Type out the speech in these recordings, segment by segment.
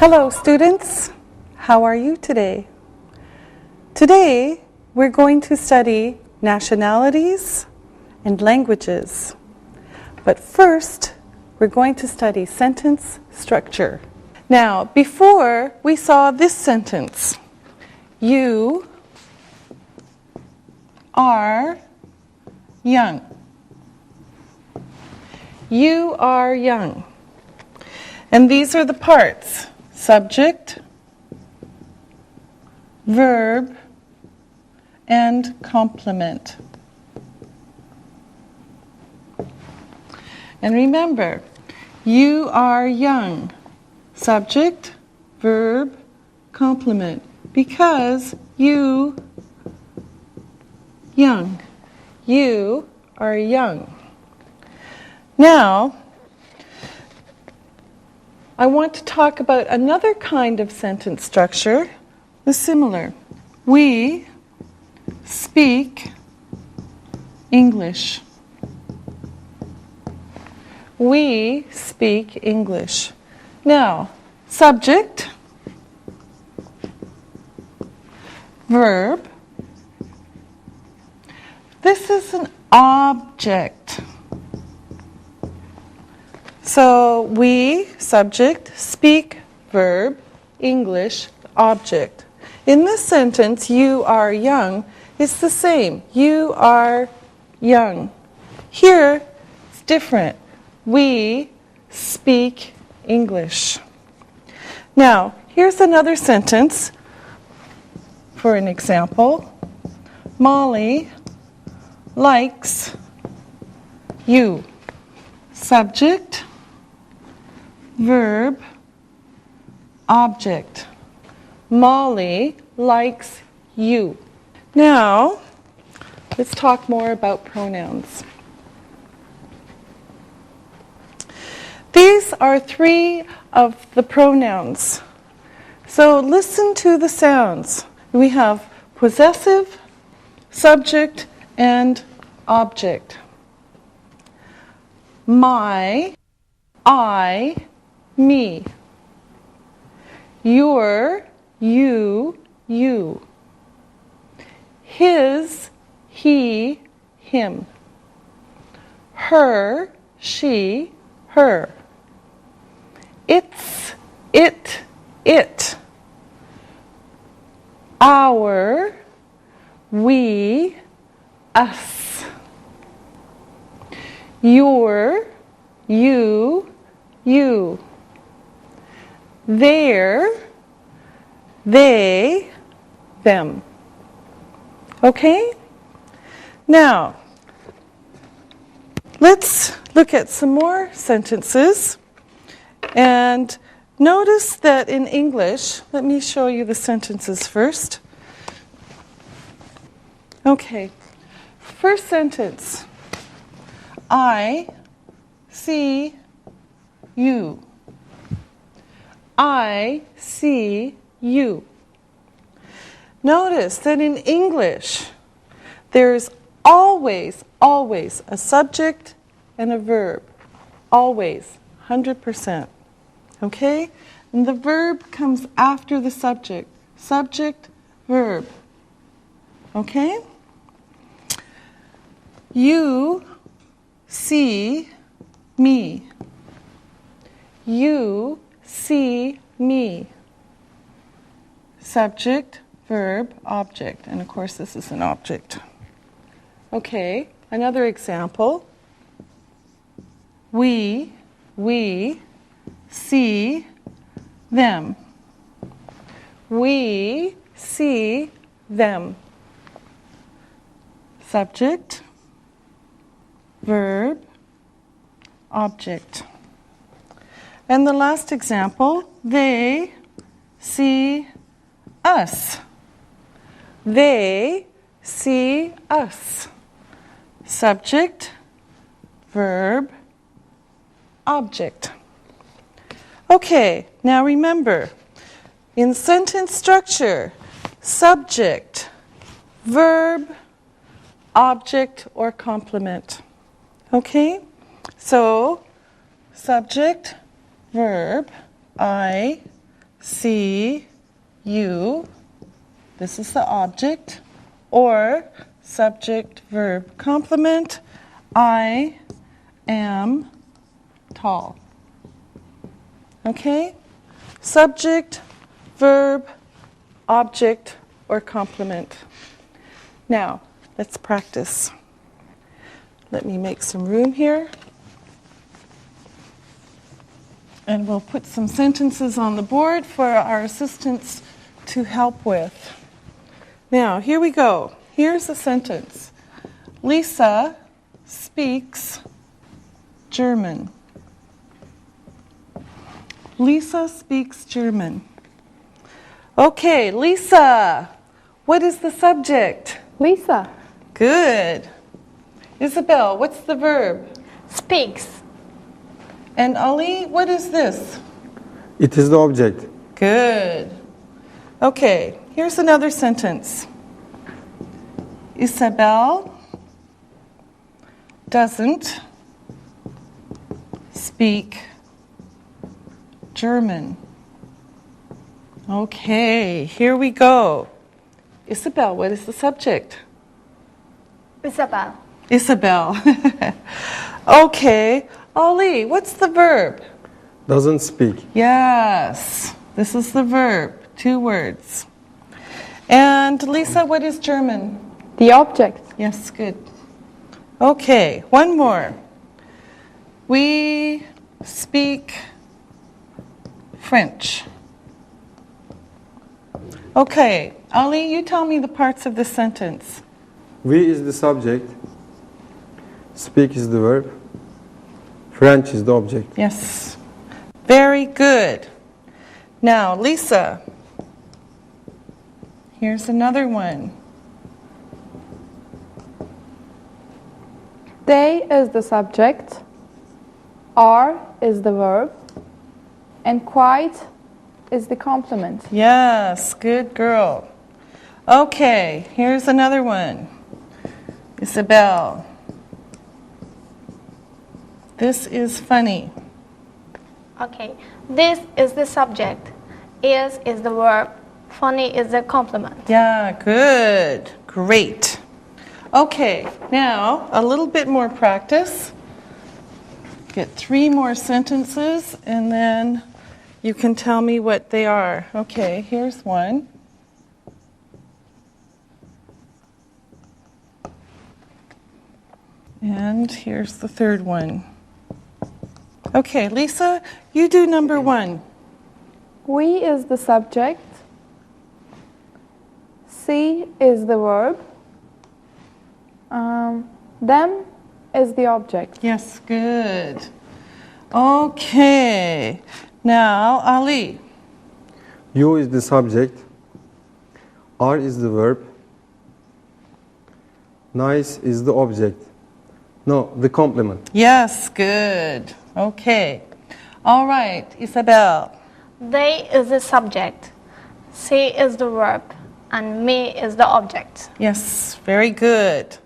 Hello students, how are you today? Today we're going to study nationalities and languages. But first we're going to study sentence structure. Now before we saw this sentence, you are young. You are young. And these are the parts: subject, verb, and complement. And remember, you are young. Subject, verb, complement. Because you young. You are young. Now, I want to talk about another kind of sentence structure, the similar. We speak English. We speak English. Now, subject, verb. This is an object. So we, subject, speak, verb, English, object. In this sentence, you are young, it's the same. You are young. Here, it's different. We speak English. Now, here's another sentence for an example. Molly likes you. Subject, verb, object. Molly likes you. Now, let's talk more about pronouns. These are three of the pronouns. So listen to the sounds. We have possessive, subject, and object. My, I, me. Your, you, you. His, he, him. Her, she, her. It's, it. Our, we, us. Your, you, you. Their, they, them. Okay? Now, let's look at some more sentences. And notice that in English, let me show you the sentences first. Okay, first sentence. I see you. I see you. Notice that in English, there's always a subject and a verb. Always, 100%. Okay? And the verb comes after the subject. Subject, verb. Okay? You see me. You see me. Subject, verb, object. And of course this is an object. Okay, another example. We see them. We see them. Subject, verb, object. And the last example, they see us. They see us. Subject, verb, object. Okay, now remember, in sentence structure, subject, verb, object, or complement. Okay? So, subject, verb, I see you, this is the object, or subject verb complement, I am tall. Okay? Subject, verb, object, or complement. Now, let's practice. Let me make some room here. And we'll put some sentences on the board for our assistants to help with. Now, here we go. Here's a sentence. Lisa speaks German. Lisa speaks German. Okay, Lisa, what is the subject? Lisa. Good. Isabel, what's the verb? Speaks. And Ali, what is this? It is the object. Good. Okay, here's another sentence. Isabel doesn't speak German. Okay, here we go. Isabel, what is the subject? Isabel. Isabel. Okay, Ali, what's the verb? Doesn't speak. Yes, this is the verb, 2 words. And Lisa, what is German? The object. Yes, good. Okay, one more. We speak French. Okay, Ali, you tell me the parts of the sentence. We is the subject. Speak is the verb. French is the object. Yes, very good. Now, Lisa, here's another one. They is the subject. Are is the verb. And quite is the complement. Yes, good girl. Okay, here's another one. Isabel. This is funny. Okay. This is the subject. Is the verb. Funny is the complement. Yeah, good. Great. Okay, now a little bit more practice. Get 3 more sentences and then you can tell me what they are. Okay, here's one. And here's the third one. Okay, Lisa, you do number 1. We is the subject. See is the verb. Them is the object. Yes, good. Okay, now Ali. You is the subject. Are is the verb. Nice is the object. No, the complement. Yes, good. Okay. All right, Isabel. They is the subject. See is the verb. And me is the object. Yes, very good.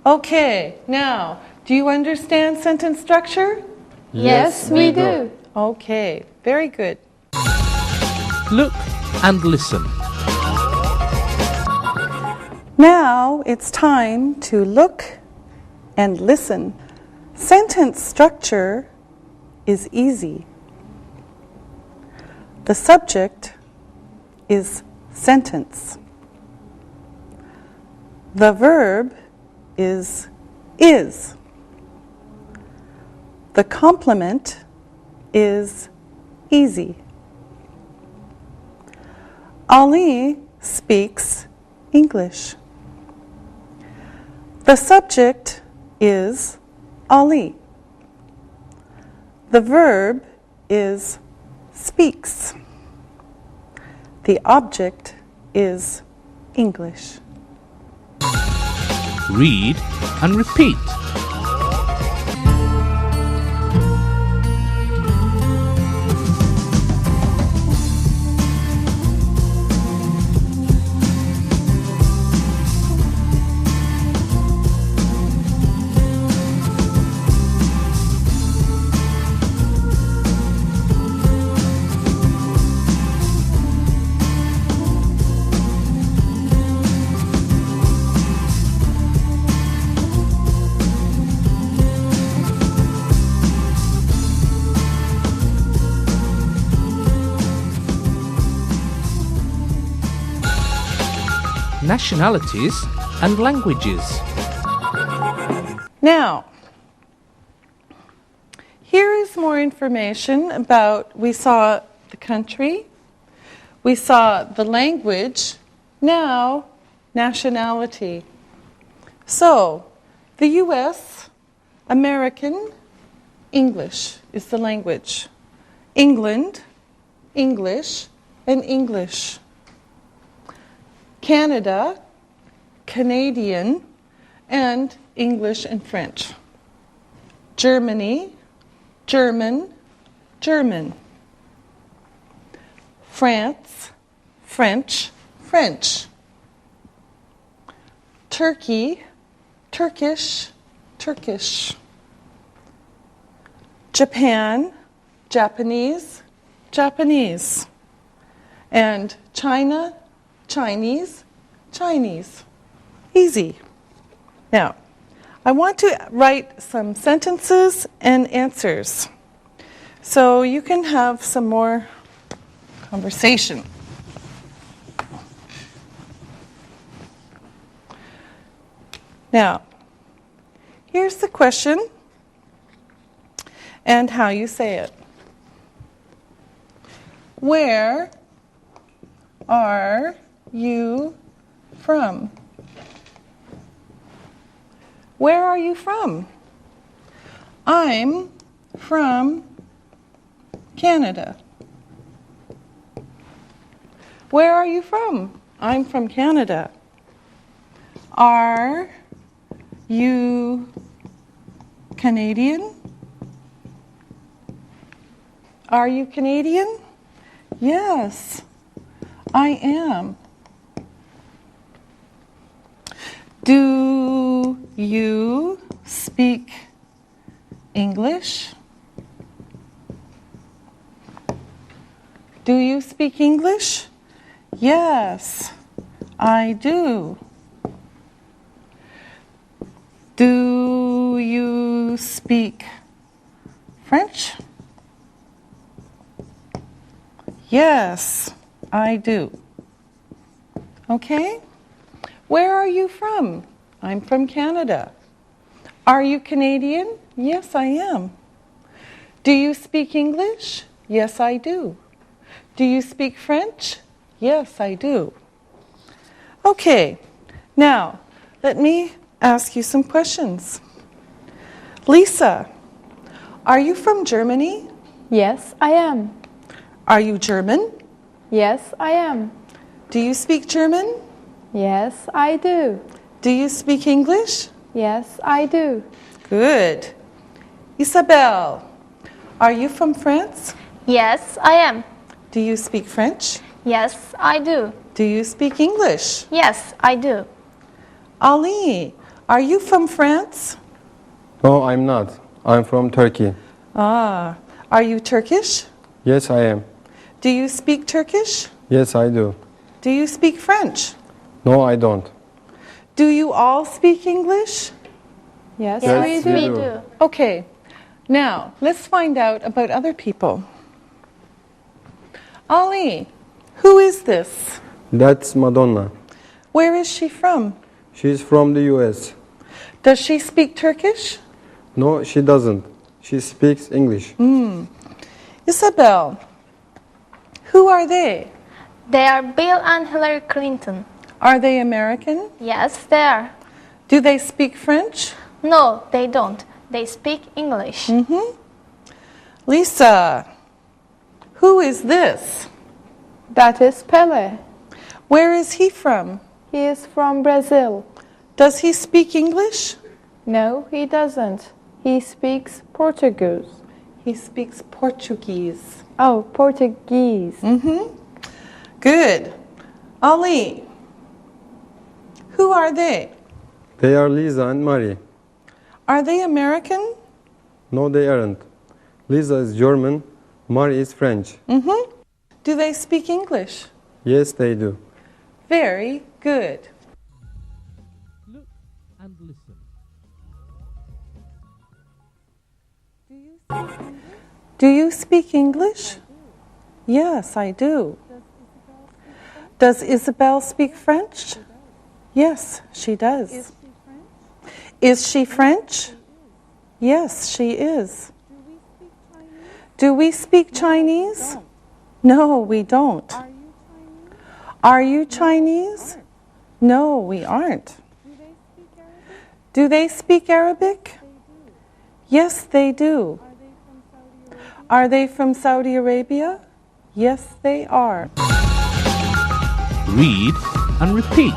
Okay, now, do you understand sentence structure? Yes, we do. Okay, very good. Look and listen. Now it's time to look and listen. Sentence structure is easy. The subject is sentence. The verb is. The complement is easy. Ali speaks English. The subject is Ali. The verb is speaks. The object is English. Read and repeat. nationalities and languages. Now, here is more information about, we saw the country, we saw the language, now nationality. So, the US, American, English is the language. England, English, and English. Canada, Canadian, and English and French. Germany, German, German. France, French, French. Turkey, Turkish, Turkish. Japan, Japanese, Japanese. And China, Chinese, Chinese. Easy. Now, I want to write some sentences and answers so you can have some more conversation. Now, here's the question and how you say it. Where are you from? Where are you from? I'm from Canada. Where are you from? I'm from Canada. Are you Canadian? Are you Canadian? Yes, I am. Do you speak English? Do you speak English? Yes, I do. Do you speak French? Yes, I do. Okay? Where are you from? I'm from Canada. Are you Canadian? Yes, I am. Do you speak English? Yes, I do. Do you speak French? Yes, I do. Okay, now let me ask you some questions. Lisa, are you from Germany? Yes, I am. Are you German? Yes, I am. Do you speak German? Yes, I do. Do you speak English? Yes, I do. Good. Isabel, are you from France? Yes, I am. Do you speak French? Yes, I do. Do you speak English? Yes, I do. Ali, are you from France? No, I'm not. I'm from Turkey. Ah, are you Turkish? Yes, I am. Do you speak Turkish? Yes, I do. Do you speak French? No, I don't. Do you all speak English? Yes, Yes, we Yes, do. we do. do. Okay, now let's find out about other people. Ali, who is this? That's Madonna. Where is she from? She's from the US. Does she speak Turkish? No, she doesn't. She speaks English. Isabel, who are they? They are Bill and Hillary Clinton. Are they American? Yes, they are. Do they speak French? No, they don't. They speak English. Lisa, who is this? That is Pele. Where is he from? He is from Brazil. Does he speak English? No, he doesn't. He speaks Portuguese. He speaks Portuguese. Oh, Portuguese. Good. Ali, who are they? They are Lisa and Marie. Are they American? No, they aren't. Lisa is German. Marie is French. Do they speak English? Yes, they do. Very good. Look and listen. Do you speak English? Yes, I do. Does Isabel speak French? Yes, she does. Is she French? Yes, she is. Do we speak Chinese? No, we don't. Are you Chinese? No, we aren't. Do they speak Arabic? Yes, they do. Are they from Saudi Arabia? Yes, they are. Read and repeat.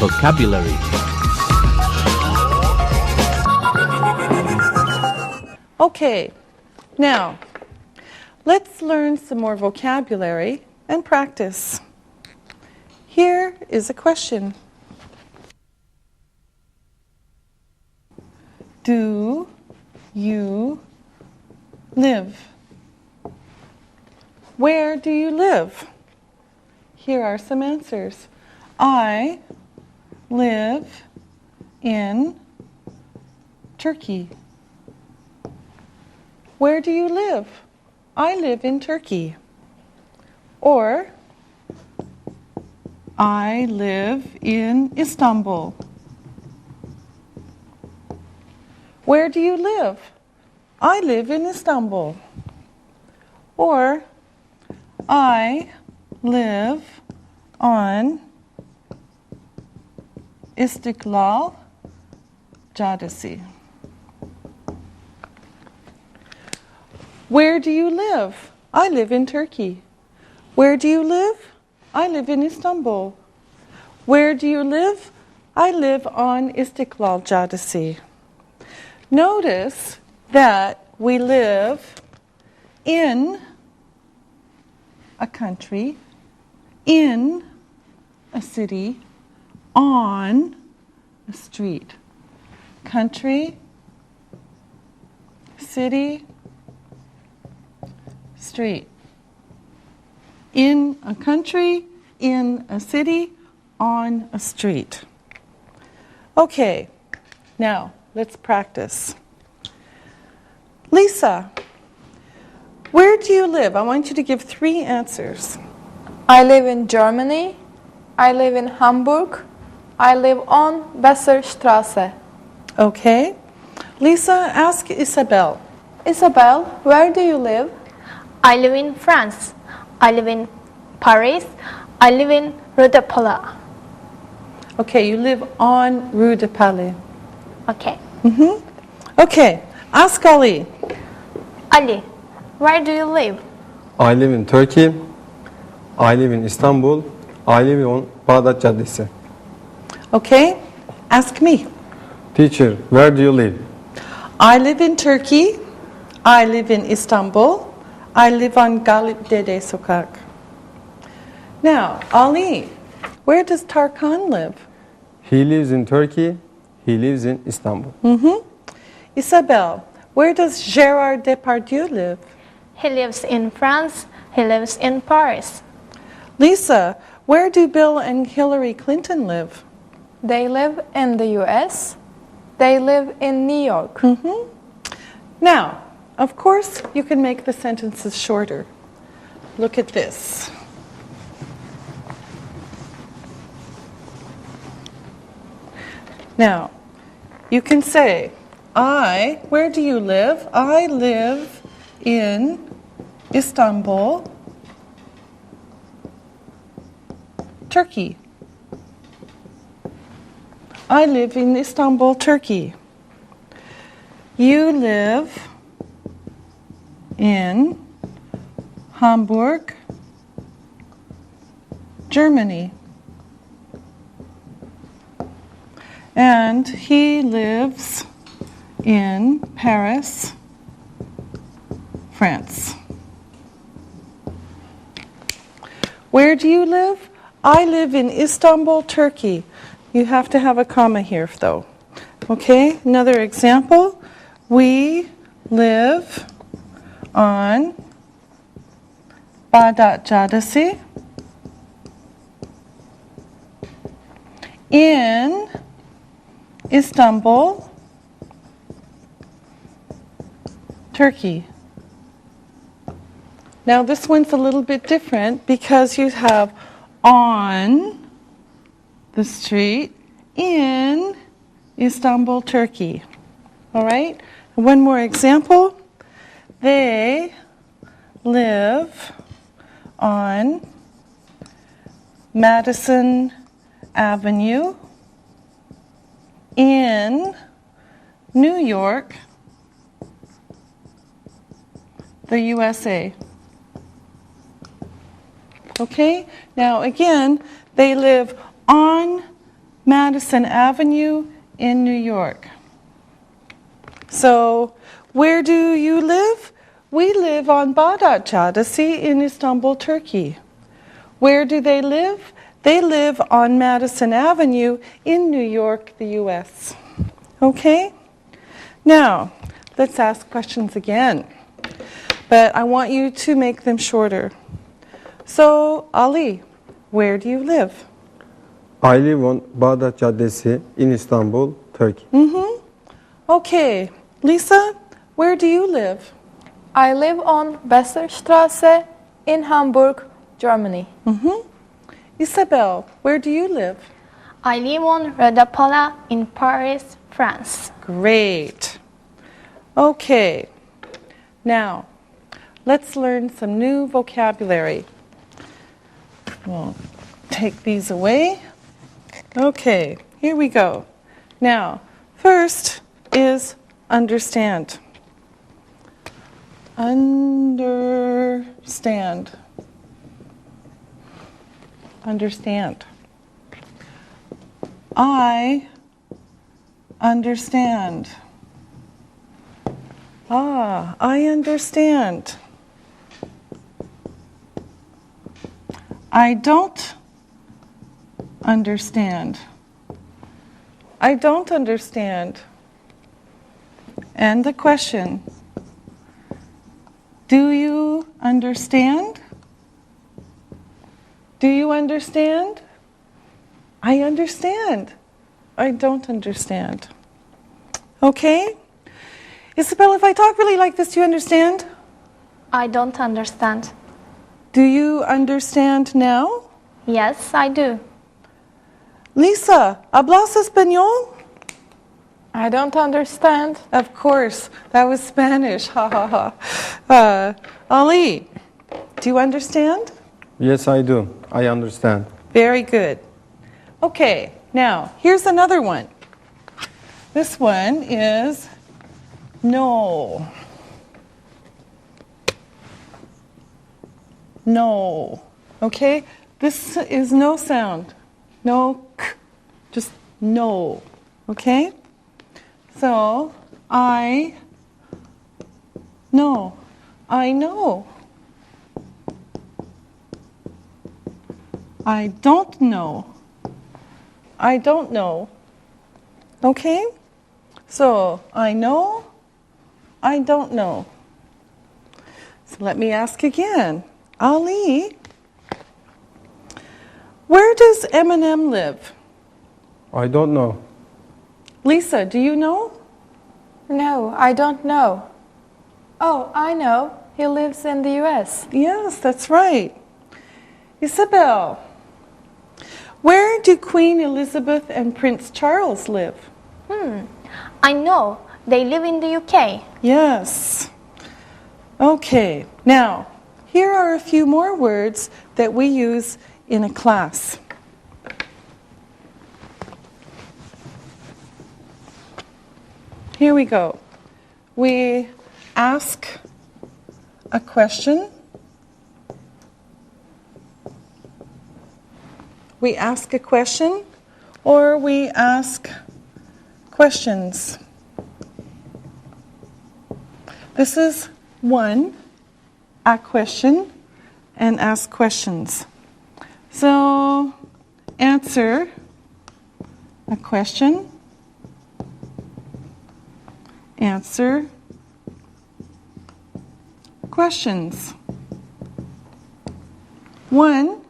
Vocabulary. Okay, now let's learn some more vocabulary and practice. Here is a question. Do you live? Where do you live? Here are some answers. I live in Turkey. Where do you live? I live in Turkey. Or, I live in Istanbul. Where do you live? I live in Istanbul. Or, I live on İstiklal Caddesi. Where do you live? I live in Turkey. Where do you live? I live in Istanbul. Where do you live? I live on İstiklal Caddesi. Notice that we live in a country, in a city, on a street. Country, city, street. In a country, in a city, on a street. Okay, now let's practice. Lisa, where do you live? I want you to give 3 answers. I live in Germany. I live in Hamburg. I live on Besserstraße. Okay. Lisa, ask Isabel. Isabel, where do you live? I live in France. I live in Paris. I live in Rue de Palau. Okay, you live on Rue de Palais. Okay. Okay, ask Ali. Ali, where do you live? I live in Turkey. I live in Istanbul. I live on Bağdat Caddesi. Okay, ask me. Teacher, where do you live? I live in Turkey. I live in Istanbul. I live on Galip Dede Sokak. Now, Ali, where does Tarkan live? He lives in Turkey. He lives in Istanbul. Isabel, where does Gérard Depardieu live? He lives in France. He lives in Paris. Lisa, where do Bill and Hillary Clinton live? They live in the US. They live in New York. Now, of course, you can make the sentences shorter. Look at this. Now, you can say, where do you live? I live in Istanbul, Turkey. I live in Istanbul, Turkey. You live in Hamburg, Germany. And he lives in Paris, France. Where do you live? I live in Istanbul, Turkey. You have to have a comma here, though. Okay, another example. We live on Bağdat Caddesi in Istanbul, Turkey. Now this one's a little bit different because you have on the street in Istanbul, Turkey. All right? One more example. They live on Madison Avenue in New York, the USA. Okay? Now again, they live on Madison Avenue in New York. So, where do you live? We live on Bağdat Caddesi in Istanbul, Turkey. Where do they live? They live on Madison Avenue in New York, the US. Okay? Now, let's ask questions again. But I want you to make them shorter. So, Ali, where do you live? I live on Bağdat Caddesi in Istanbul, Turkey. Okay. Lisa, where do you live? I live on Besserstraße in Hamburg, Germany. Isabel, where do you live? I live on Rue de Paula in Paris, France. Great. Okay. Now, let's learn some new vocabulary. We'll take these away. Okay, here we go. Now, first is understand. Understand. Understand. I understand. Ah, I understand. I don't understand. I don't understand. And the question, do you understand? Do you understand? I understand. I don't understand. Okay? Isabel, if I talk really like this, do you understand? I don't understand. Do you understand now? Yes, I do. Lisa, ¿hablas español? I don't understand. Of course, that was Spanish. Ha ha ha. Ali, do you understand? Yes, I do. I understand. Very good. Okay, now here's another one. This one is no. No. Okay? This is no sound. No k. Just no. Okay? So, I know. I know. I don't know. I don't know. Okay? So, I know. I don't know. So let me ask again. Ali, where does Eminem live? I don't know. Lisa, do you know? No, I don't know. Oh, I know. He lives in the US. Yes, that's right. Isabel, where do Queen Elizabeth and Prince Charles live? I know. They live in the UK. Yes. Okay, now, here are a few more words that we use in a class. Here we go. We ask a question. We ask a question, or we ask questions. This is one, a question, and ask questions. So answer a question, answer questions. One,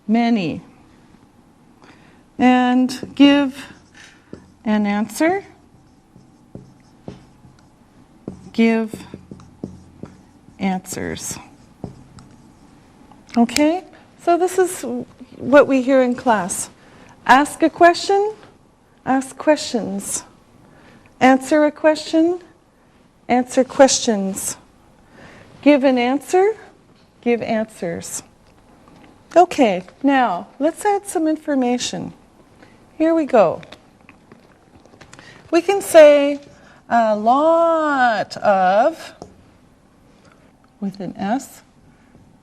many. And give an answer. Give answers. Okay? So this is what we hear in class. Ask a question, ask questions. Answer a question, answer questions. Give an answer, give answers. Okay, now let's add some information. Here we go. We can say a lot of, with an S,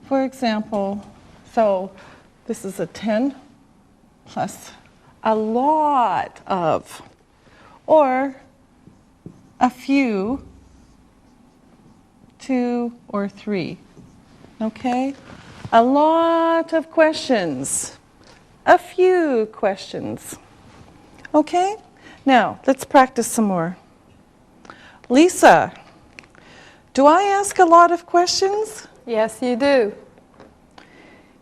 for example, so this is a 10 plus a lot of, or a few, 2 or 3. Okay? A lot of questions, a few questions. Okay? Now, let's practice some more. Lisa, do I ask a lot of questions? Yes, you do.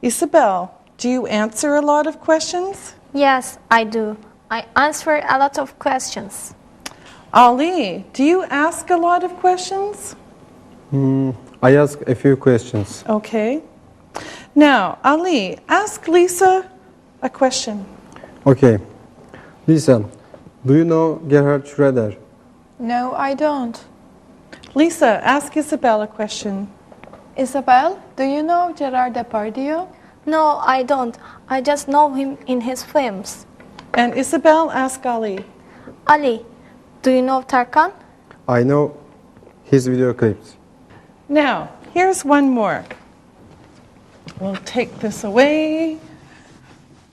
Isabel, do you answer a lot of questions? Yes, I do. I answer a lot of questions. Ali, do you ask a lot of questions? I ask a few questions. Okay. Now, Ali, ask Lisa a question. Okay. Lisa, do you know Gerhard Schroeder? No, I don't. Lisa, ask Isabel a question. Isabel, do you know Gerard Depardieu? No, I don't. I just know him in his films. And Isabel, ask Ali. Ali, do you know Tarkan? I know his video clips. Now, here's one more. We'll take this away.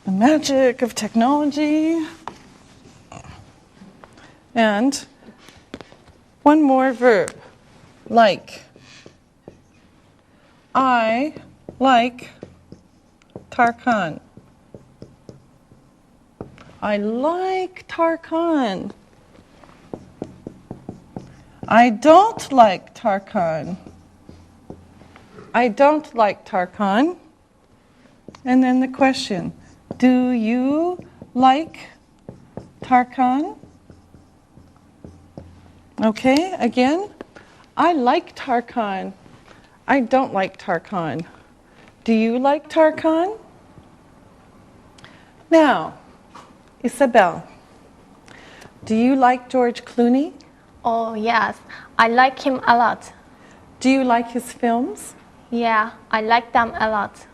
The magic of technology. And one more verb. Like. I like Tarkan. I like Tarkan. I don't like Tarkan. I don't like Tarkan. And then the question, do you like Tarkan? Okay, again, I like Tarkan. I don't like Tarkan. Do you like Tarkan? Now, Isabel, do you like George Clooney? Oh, yes. I like him a lot. Do you like his films? Yeah, I like them a lot.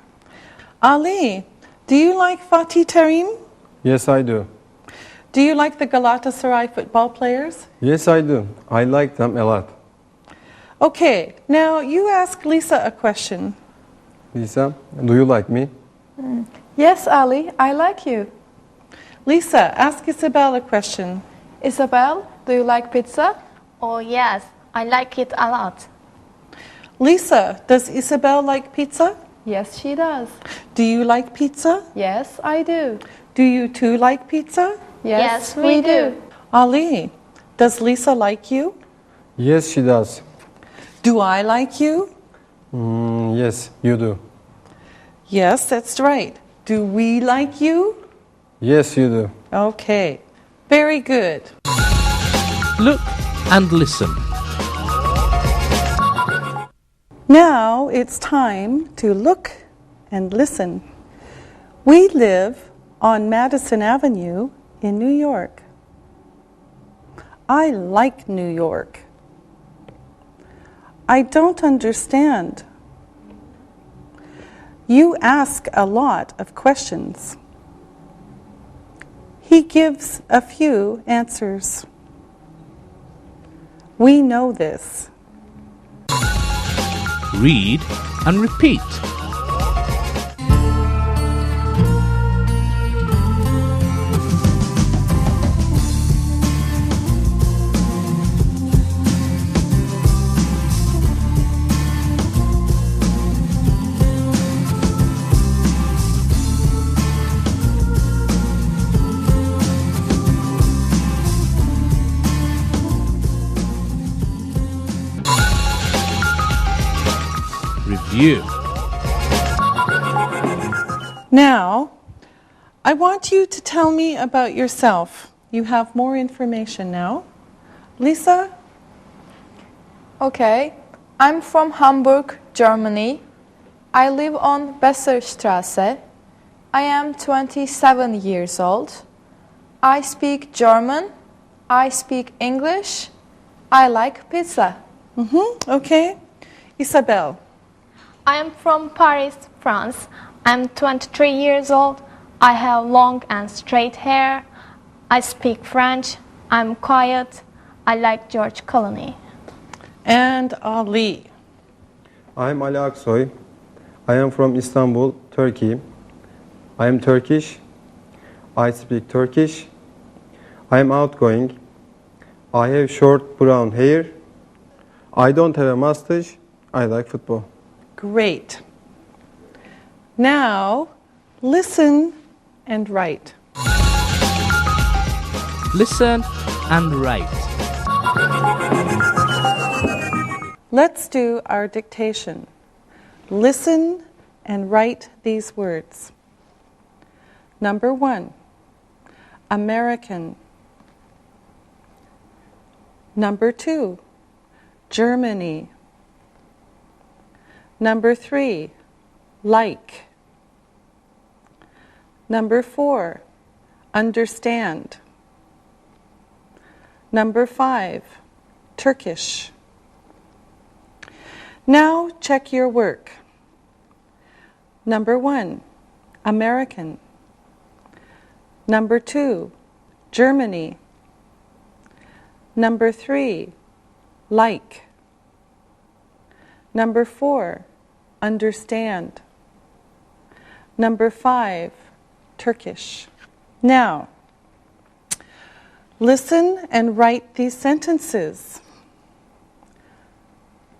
Ali, do you like Fatih Terim? Yes, I do. Do you like the Galatasaray football players? Yes, I do. I like them a lot. Okay, now you ask Lisa a question. Lisa, do you like me? Yes, Ali, I like you. Lisa, ask Isabel a question. Isabel, do you like pizza? Oh, yes. I like it a lot. Lisa, does Isabel like pizza? Yes, she does. Do you like pizza? Yes, I do. Do you too like pizza? Yes, we do. Ali, does Lisa like you? Yes, she does. Do I like you? Yes, you do. Yes, that's right. Do we like you? Yes, you do. Okay, very good. Look and listen. Now it's time to look and listen. We live on Madison Avenue in New York. I like New York. I don't understand. You ask a lot of questions. He gives a few answers. We know this. Read and repeat. review. Now, I want you to tell me about yourself. You have more information now. Lisa? Okay, I'm from Hamburg, Germany. I live on Besserstraße. I am 27 years old. I speak German. I speak English. I like pizza. Okay. Isabel? I am from Paris, France. I'm 23 years old. I have long and straight hair. I speak French. I'm quiet. I like George Clooney. And Ali? I'm Ali Aksoy. I am from Istanbul, Turkey. I am Turkish. I speak Turkish. I am outgoing. I have short brown hair. I don't have a mustache. I like football. Great. Now, listen and write. Listen and write. Let's do our dictation. Listen and write these words. Number 1, American. Number 2, Germany. Number 3, like. Number 4, understand. Number 5, Turkish. Now check your work. Number 1, American. Number 2, Germany. Number 3, like. Number 4, understand. Number 5, Turkish. Now, listen and write these sentences.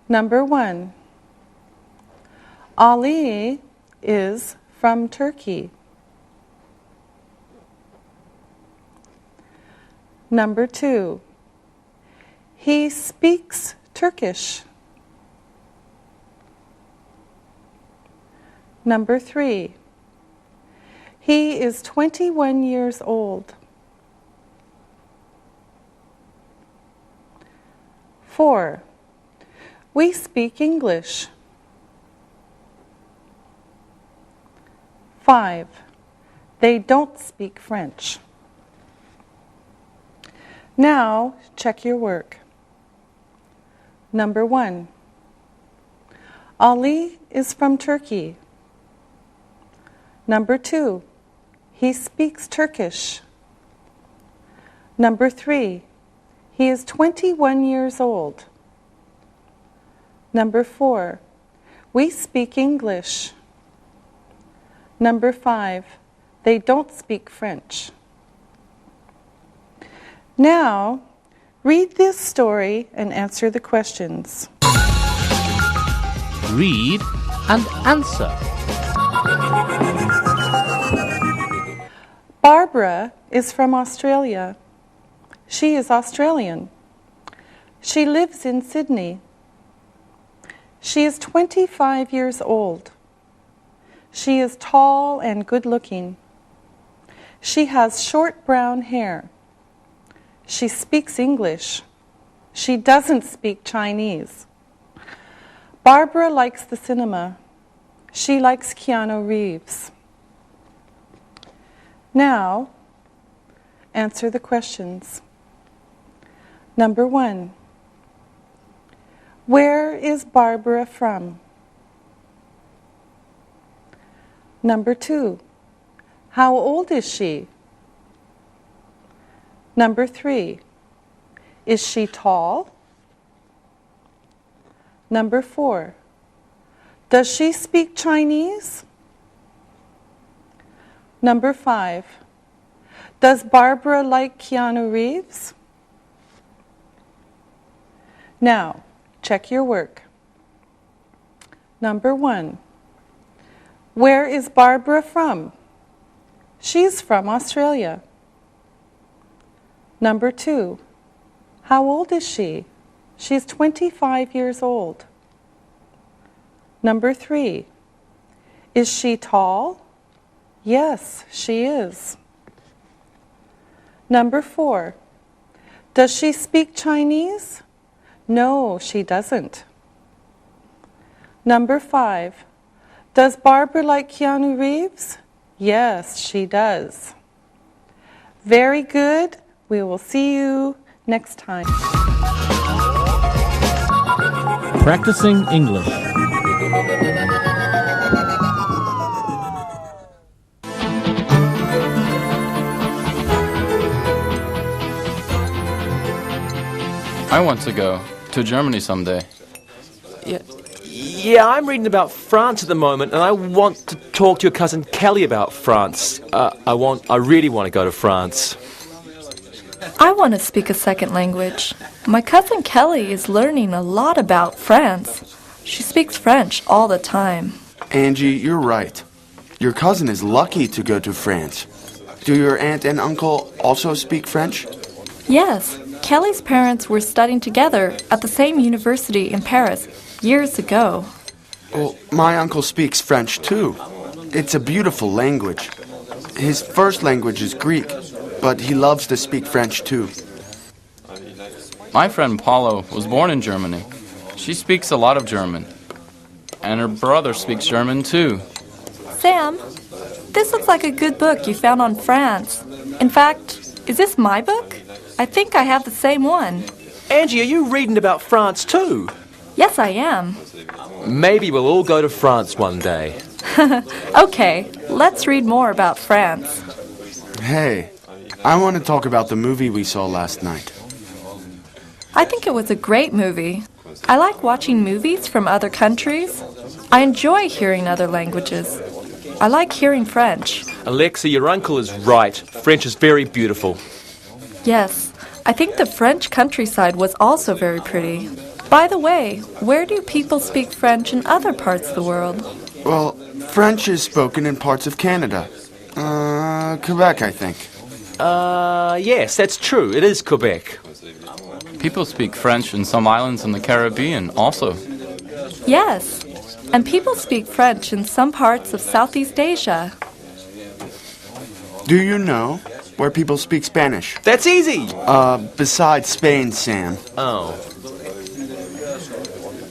Number 1, Ali is from Turkey. Number 2, he speaks Turkish. Number 3, he is 21 years old. 4, we speak English. 5, they don't speak French. Now, check your work. Number 1, Ali is from Turkey. Number 2, he speaks Turkish. Number 3, he is 21 years old. Number 4, we speak English. Number 5, they don't speak French. Now, read this story and answer the questions. Read and answer. Barbara is from Australia. She is Australian. She lives in Sydney. She is 25 years old. She is tall and good-looking. She has short brown hair. She speaks English. She doesn't speak Chinese. Barbara likes the cinema. She likes Keanu Reeves. Now, answer the questions. Number 1, where is Barbara from? Number 2, how old is she? Number 3, is she tall? Number 4, does she speak Chinese? Number 5, does Barbara like Keanu Reeves? Now, check your work. Number 1, where is Barbara from? She's from Australia. Number 2, how old is she? She's 25 years old. Number 3. Is she tall? Yes, she is. Number 4. Does she speak Chinese? No, she doesn't. Number 5. Does Barbara like Keanu Reeves? Yes, she does. Very good. We will see you next time. Practicing English. I want to go to Germany someday. Yeah, I'm reading about France at the moment, and I want to talk to your cousin Kelly about France. I really want to go to France. I want to speak a second language. My cousin Kelly is learning a lot about France. She speaks French all the time. Angie, you're right. Your cousin is lucky to go to France. Do your aunt and uncle also speak French? Yes, Kelly's parents were studying together at the same university in Paris years ago. Well, my uncle speaks French too. It's a beautiful language. His first language is Greek, but he loves to speak French too. My friend Paulo was born in Germany. She speaks a lot of German. And her brother speaks German too. Sam, this looks like a good book you found on France. In fact, is this my book? I think I have the same one. Angie, are you reading about France too? Yes, I am. Maybe we'll all go to France one day. Okay, let's read more about France. Hey, I want to talk about the movie we saw last night. I think it was a great movie. I like watching movies from other countries. I enjoy hearing other languages. I like hearing French. Alexa, your uncle is right. French is very beautiful. Yes, I think the French countryside was also very pretty. By the way, where do people speak French in other parts of the world? Well, French is spoken in parts of Canada. Quebec, I think. Yes, that's true. It is Quebec. People speak French in some islands in the Caribbean also. Yes, and people speak French in some parts of Southeast Asia. Do you know where people speak Spanish? That's easy. Besides Spain, Sam. Oh.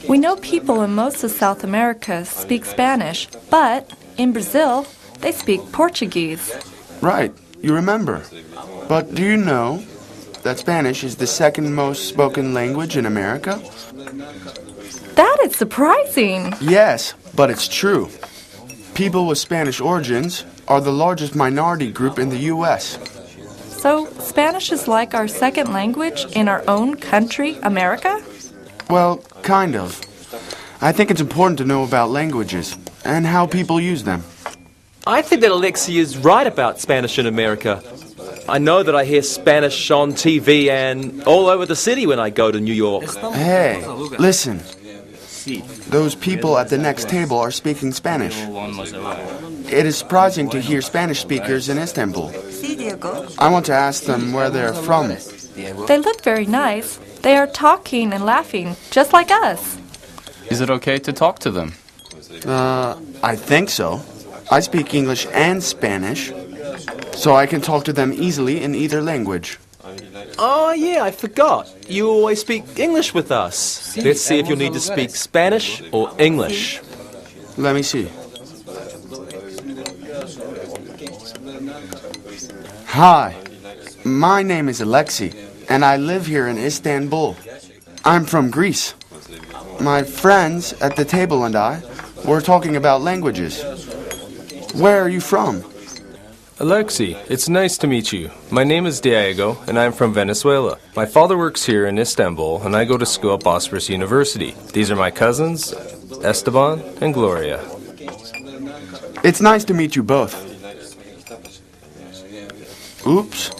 We know people in most of South America speak Spanish, but in Brazil, they speak Portuguese. Right, you remember. But do you know that Spanish is the second most spoken language in America? That is surprising. Yes, but it's true. People with Spanish origins are the largest minority group in the U.S. So, Spanish is like our second language in our own country, America? Well, kind of. I think it's important to know about languages and how people use them. I think that Alexia is right about Spanish in America. I know that I hear Spanish on TV and all over the city when I go to New York. Hey, listen. Those people at the next table are speaking Spanish. It is surprising to hear Spanish speakers in Istanbul. I want to ask them where they're from. They look very nice. They are talking and laughing, just like us. Is it okay to talk to them? I think so. I speak English and Spanish, so I can talk to them easily in either language. Oh, yeah, I forgot. You always speak English with us. Let's see if you'll need to speak Spanish or English. Let me see. Hi, my name is Alexi, and I live here in Istanbul. I'm from Greece. My friends at the table and I were talking about languages. Where are you from? Alexi, it's nice to meet you. My name is Diego, and I'm from Venezuela. My father works here in Istanbul, and I go to school at Bosphorus University. These are my cousins, Esteban and Gloria. It's nice to meet you both. Oops.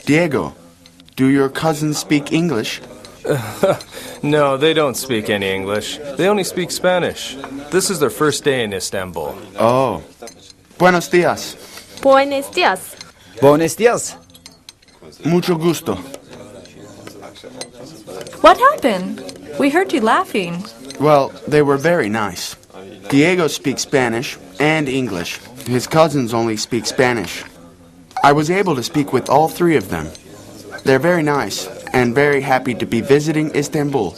Diego, do your cousins speak English? No, they don't speak any English. They only speak Spanish. This is their first day in Istanbul. Oh. Buenos días. Buenos días. Buenos días. Mucho gusto. What happened? We heard you laughing. Well, they were very nice. Diego speaks Spanish and English. His cousins only speak Spanish. I was able to speak with all three of them. They're very nice and very happy to be visiting Istanbul.